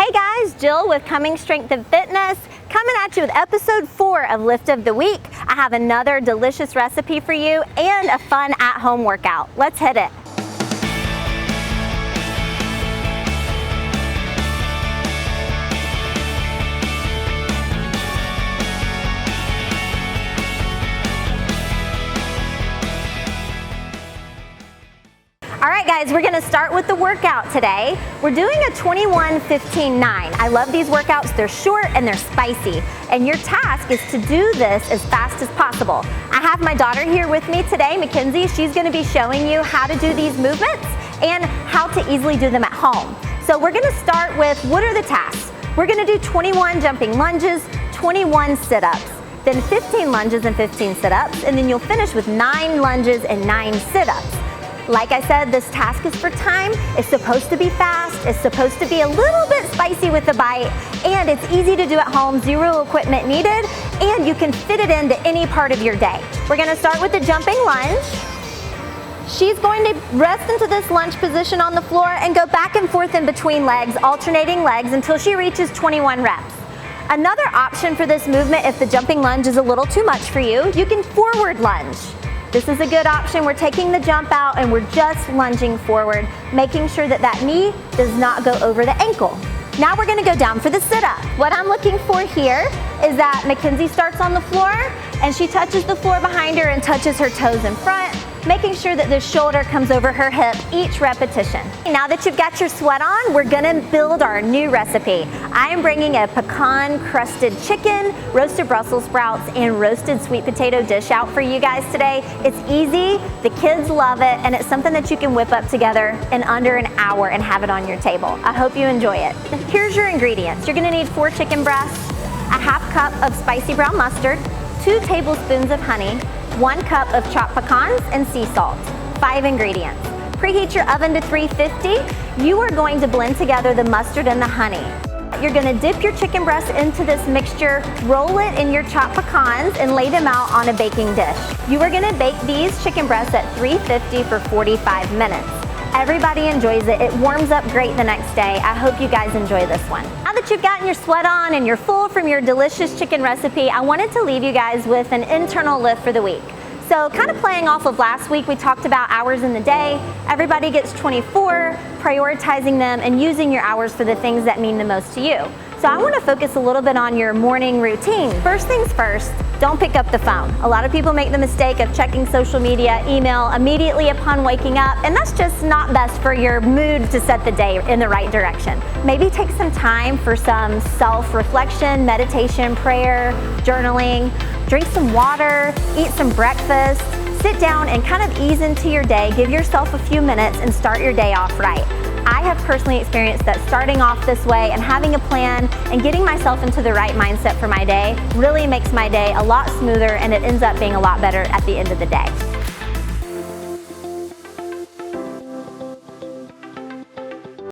Hey guys, Jill with Cumming Strength Fitness, coming at you with episode 4 of Lift of the Week. I have another delicious recipe for you and a fun at-home workout. Let's hit it. All right guys, we're gonna start with the workout today. We're doing a 21-15-9. I love these workouts. They're short and they're spicy. And your task is to do this as fast as possible. I have my daughter here with me today, Mackenzie. She's gonna be showing you how to do these movements and how to easily do them at home. So we're gonna start with, what are the tasks? We're gonna do 21 jumping lunges, 21 sit-ups, then 15 lunges and 15 sit-ups, and then you'll finish with 9 lunges and 9 sit-ups. Like I said, this task is for time. It's supposed to be fast. It's supposed to be a little bit spicy with the bite, and it's easy to do at home, zero equipment needed, and you can fit it into any part of your day. We're gonna start with the jumping lunge. She's going to rest into this lunge position on the floor and go back and forth in between legs, alternating legs until she reaches 21 reps. Another option for this movement, if the jumping lunge is a little too much for you, you can forward lunge. This is a good option. We're taking the jump out and we're just lunging forward, making sure that that knee does not go over the ankle. Now we're gonna go down for the sit-up. What I'm looking for here is that Mackenzie starts on the floor and she touches the floor behind her and touches her toes in front, making sure that the shoulder comes over her hip each repetition. Now that you've got your sweat on, we're gonna build our new recipe. I am bringing a pecan-crusted chicken, roasted Brussels sprouts, and roasted sweet potato dish out for you guys today. It's easy, the kids love it, and it's something that you can whip up together in under an hour and have it on your table. I hope you enjoy it. Here's your ingredients. You're gonna need 4 chicken breasts, a half cup of spicy brown mustard, 2 tablespoons of honey, 1 cup of chopped pecans and sea salt. 5 ingredients. Preheat your oven to 350. You are going to blend together the mustard and the honey. You're gonna dip your chicken breasts into this mixture, roll it in your chopped pecans, and lay them out on a baking dish. You are gonna bake these chicken breasts at 350 for 45 minutes. Everybody enjoys it. It warms up great the next day. I hope you guys enjoy this one. Now that you've gotten your sweat on and you're full from your delicious chicken recipe, I wanted to leave you guys with an internal lift for the week. So kind of playing off of last week, we talked about hours in the day. Everybody gets 24, prioritizing them and using your hours for the things that mean the most to you. So I want to focus a little bit on your morning routine. First things first, don't pick up the phone. A lot of people make the mistake of checking social media, email immediately upon waking up, and that's just not best for your mood to set the day in the right direction. Maybe take some time for some self-reflection, meditation, prayer, journaling, drink some water, eat some breakfast, sit down and kind of ease into your day, give yourself a few minutes and start your day off right. I have personally experienced that starting off this way and having a plan and getting myself into the right mindset for my day really makes my day a lot smoother, and it ends up being a lot better at the end of the day.